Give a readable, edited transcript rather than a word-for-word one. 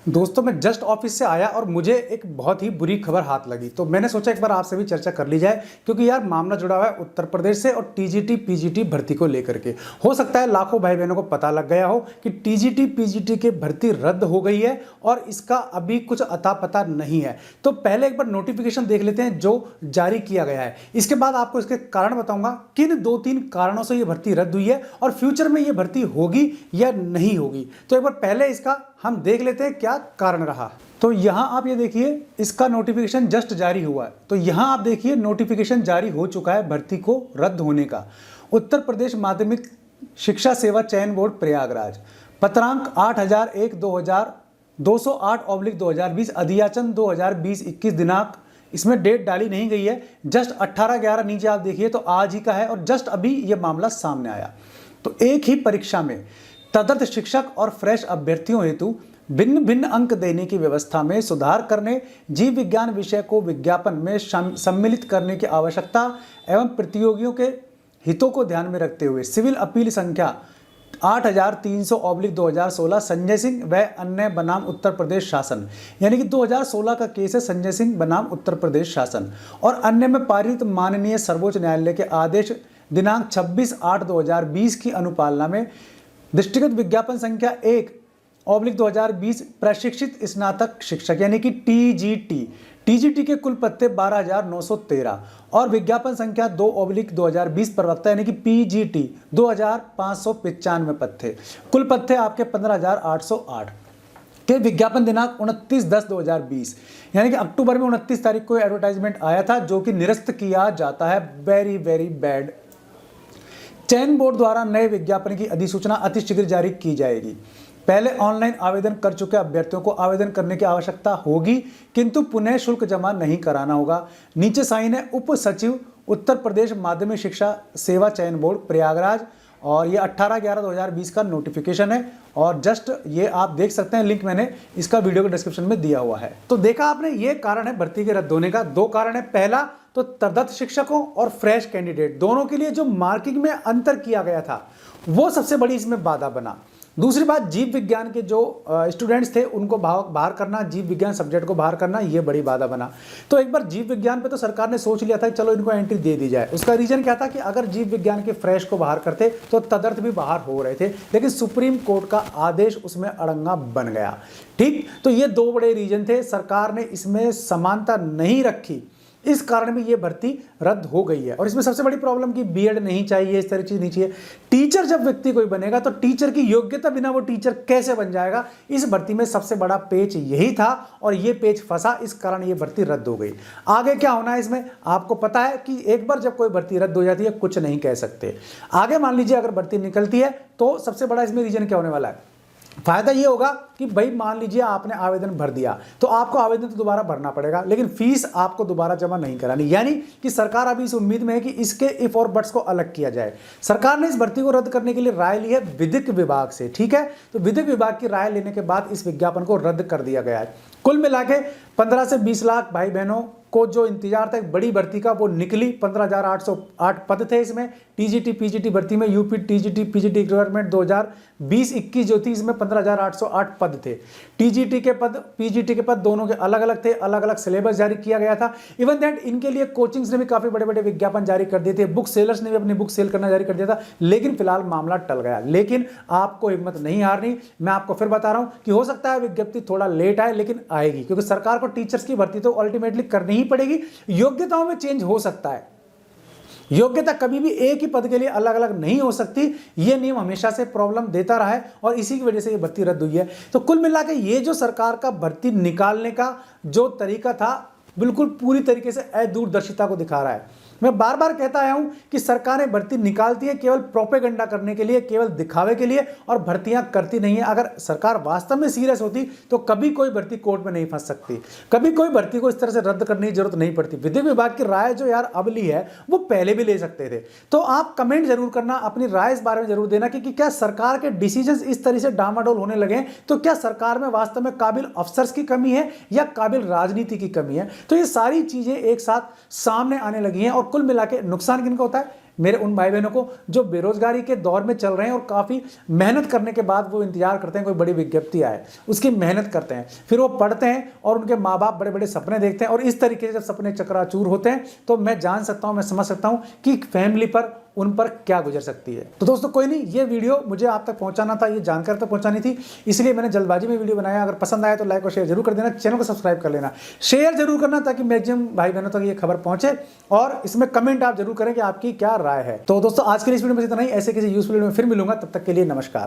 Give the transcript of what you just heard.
दोस्तों मैं just office से आया और मुझे एक बहुत ही बुरी खबर हाथ लगी, तो मैंने सोचा एक बार आपसे भी चर्चा कर ली जाए, क्योंकि यार मामला जुड़ा हुआ है उत्तर प्रदेश से और टीजीटी पीजीटी भर्ती को लेकर के। हो सकता है लाखों भाई बहनों को पता लग गया हो कि टीजीटी पीजीटी की भर्ती रद्द हो गई है और इसका अभी कुछ अता पता नहीं है। तो पहले एक बार नोटिफिकेशन देख लेते हैं जो जारी किया गया है, इसके बाद आपको इसके कारण बताऊंगा किन 2-3 कारणों से ये भर्ती रद्द हुई है और फ्यूचर में ये भर्ती होगी या नहीं होगी। तो एक बार पहले इसका हम देख लेते हैं क्या कारण रहा। तो यहां आप ये देखिए, इसका नोटिफिकेशन जस्ट जारी हुआ है। तो यहां आप देखिए नोटिफिकेशन जारी हो चुका है भर्ती को रद्द होने का। उत्तर प्रदेश माध्यमिक शिक्षा सेवा चयन बोर्ड प्रयागराज, पत्रांक 8008/208/2020, अधियाचन 2020-21 दिनांक, इसमें डेट डाली नहीं गई है, जस्ट 18/11 नीचे आप देखिए तो आज ही का है और जस्ट अभी ये मामला सामने आया। तो एक ही परीक्षा में तदर्थ शिक्षक और फ्रेश अभ्यर्थियों हेतु भिन्न भिन्न अंक देने की व्यवस्था में सुधार करने, जीव विज्ञान विषय को विज्ञापन में सम्मिलित करने की आवश्यकता एवं प्रतियोगियों के हितों को ध्यान में रखते हुए सिविल अपील संख्या 8300/2016 संजय सिंह व अन्य बनाम उत्तर प्रदेश शासन, यानी कि 2016 का केस है संजय सिंह बनाम उत्तर प्रदेश शासन, और अन्य में पारित माननीय सर्वोच्च न्यायालय के आदेश दिनांक 26/8/2020 की अनुपालना में दृष्टिगत विज्ञापन संख्या 1/2020 प्रशिक्षित स्नातक शिक्षक यानी कि टीजीटी के कुल पत्ते 12,913 और विज्ञापन संख्या 2/2020 प्रवक्ता यानी कि पीजीटी 2,595 पत्ते, कुल पत्ते आपके 15,808 के विज्ञापन दिनांक 29/10/2020 यानी कि अक्टूबर में 29 तारीख को एडवर्टाइजमेंट आया था जो कि निरस्त किया जाता है। Very very bad. चयन बोर्ड द्वारा नए विज्ञापन की अधिसूचना अतिशीघ्र जारी की जाएगी। पहले ऑनलाइन आवेदन कर चुके अभ्यर्थियों को आवेदन करने की आवश्यकता होगी, किंतु पुनः शुल्क जमा नहीं कराना होगा। नीचे साइन है उप सचिव उत्तर प्रदेश माध्यमिक शिक्षा सेवा चयन बोर्ड प्रयागराज, और ये 18/11/2020 का नोटिफिकेशन है और जस्ट ये आप देख सकते हैं, लिंक मैंने इसका वीडियो के डिस्क्रिप्शन में दिया हुआ है। तो देखा आपने, ये कारण है भर्ती के रद्द होने का। 2 कारण है, पहला तो तदर्थ शिक्षकों और फ्रेश कैंडिडेट दोनों के लिए जो मार्किंग में अंतर किया गया था वो सबसे बड़ी इसमें बाधा बना। दूसरी बात, जीव विज्ञान के जो स्टूडेंट्स थे उनको बाहर करना, जीव विज्ञान सब्जेक्ट को बाहर करना, ये बड़ी बाधा बना। तो एक बार जीव विज्ञान पे तो सरकार ने सोच लिया था कि चलो इनको एंट्री दे दी जाए। उसका रीजन क्या था कि अगर जीव विज्ञान के फ्रेश को बाहर करते तो तदर्थ भी बाहर हो रहे थे, लेकिन सुप्रीम कोर्ट का आदेश उसमें अड़ंगा बन गया। ठीक, तो ये 2 बड़े रीजन थे। सरकार ने इसमें समानता नहीं रखी, इस कारण में ये भर्ती रद्द हो गई है। और इसमें सबसे बड़ी प्रॉब्लम कि बीएड नहीं चाहिए, इस तरह की चीज नहीं चाहिए। टीचर जब व्यक्ति कोई बनेगा तो टीचर की योग्यता बिना वो टीचर कैसे बन जाएगा, इस भर्ती में सबसे बड़ा पेच यही था और ये पेच फंसा, इस कारण ये भर्ती रद्द हो गई। आगे क्या होना है इसमें आपको पता है कि एक बार जब कोई भर्ती रद्द हो जाती है कुछ नहीं कह सकते। आगे मान लीजिए अगर भर्ती निकलती है तो सबसे बड़ा इसमें रीजन क्या होने वाला है, फायदा ये होगा कि भाई मान लीजिए आपने आवेदन भर दिया तो आपको आवेदन तो दोबारा भरना पड़ेगा, लेकिन फीस आपको दोबारा जमा नहीं करानी। यानी कि सरकार अभी इस उम्मीद में है कि इसके इफ और बट्स को अलग किया जाए। सरकार ने इस भर्ती को रद्द करने के लिए राय ली है विधिक विभाग से। ठीक है, तो विधिक विभाग की राय लेने के बाद इस विज्ञापन को रद्द कर दिया गया है। कुल मिला के 15 से 20 लाख भाई बहनों को जो इंतजार था एक बड़ी भर्ती का वो निकली। 15,808 पद थे इसमें। टीजीटी पीजीटी भर्ती में यूपी टीजीटी पीजीटी रिक्वायरमेंट 2020-21 जो थी, इसमें 15,808 पद थे। टीजीटी के पद पीजीटी के पद दोनों के अलग अलग थे, अलग अलग सिलेबस जारी किया गया था। इवन दैट इनके लिए कोचिंग्स ने भी काफी बड़े बड़े विज्ञापन जारी कर दिए थे, बुक सेलर्स ने भी अपनी बुक सेल करना जारी कर दिया था, लेकिन फिलहाल मामला टल गया। लेकिन आपको हिम्मत नहीं हारनी, मैं आपको फिर बता रहा हूं कि हो सकता है विज्ञप्ति थोड़ा लेट आए लेकिन आएगी, क्योंकि सरकार को टीचर्स की भर्ती तो अल्टीमेटली करनी ही पड़ेगी। योग्यताओं में चेंज हो सकता है, योग्यता कभी भी एक ही पद के लिए अलग अलग नहीं हो सकती। यह नियम हमेशा से प्रॉब्लम देता रहा है और इसी की वजह से ये भर्ती रद्द हुई है। तो कुल मिलाकर ये जो सरकार का भर्ती निकालने का जो तरीका था बिल्कुल पूरी तरीके से अदूरदर्शिता को दिखा रहा है। मैं बार बार कहता आया हूं कि सरकारें भर्ती निकालती है केवल प्रोपेगेंडा करने के लिए, केवल दिखावे के लिए, और भर्तियां करती नहीं है। अगर सरकार वास्तव में सीरियस होती तो कभी कोई भर्ती कोर्ट में नहीं फंस सकती, कभी कोई भर्ती को इस तरह से रद्द करने की जरूरत नहीं पड़ती। विधिक विभाग की राय जो यार अब ली है वो पहले भी ले सकते थे। तो आप कमेंट जरूर करना, अपनी राय इस बारे में जरूर देना कि क्या सरकार के डिसीजन इस तरह से डामाडोल होने लगे तो क्या सरकार में वास्तव में काबिल अफसर्स की कमी है या काबिल राजनीति की कमी है। तो ये सारी चीजें एक साथ सामने आने लगी हैं और कुल मिला के नुकसान किनको होता है, मेरे उन भाई बहनों को जो बेरोजगारी के दौर में चल रहे हैं और काफ़ी मेहनत करने के बाद वो इंतजार करते हैं कोई बड़ी विज्ञप्ति आए, उसकी मेहनत करते हैं, फिर वो पढ़ते हैं और उनके माँ बाप बड़े बड़े सपने देखते हैं और इस तरीके से जब सपने चकराचूर होते हैं तो मैं जान सकता हूँ, मैं समझ सकता हूँ कि फैमिली पर उन पर क्या गुजर सकती है। तो दोस्तों कोई नहीं, ये वीडियो मुझे आप तक पहुंचाना था, ये जानकारी तक पहुंचानी थी, इसलिए मैंने जल्दबाजी में वीडियो बनाया। अगर पसंद आया तो लाइक और शेयर जरूर कर देना, चैनल को सब्सक्राइब कर लेना, शेयर जरूर करना ताकि मैक्सिमम भाई बहनों तक ये खबर पहुंचे, और इसमें कमेंट आप जरूर करें कि आपकी क्या राय है। तो दोस्तों आज के लिए इस वीडियो में इतना ही, ऐसे किसी यूजफुल वीडियो में फिर मिलूंगा, तब तक के लिए नमस्कार।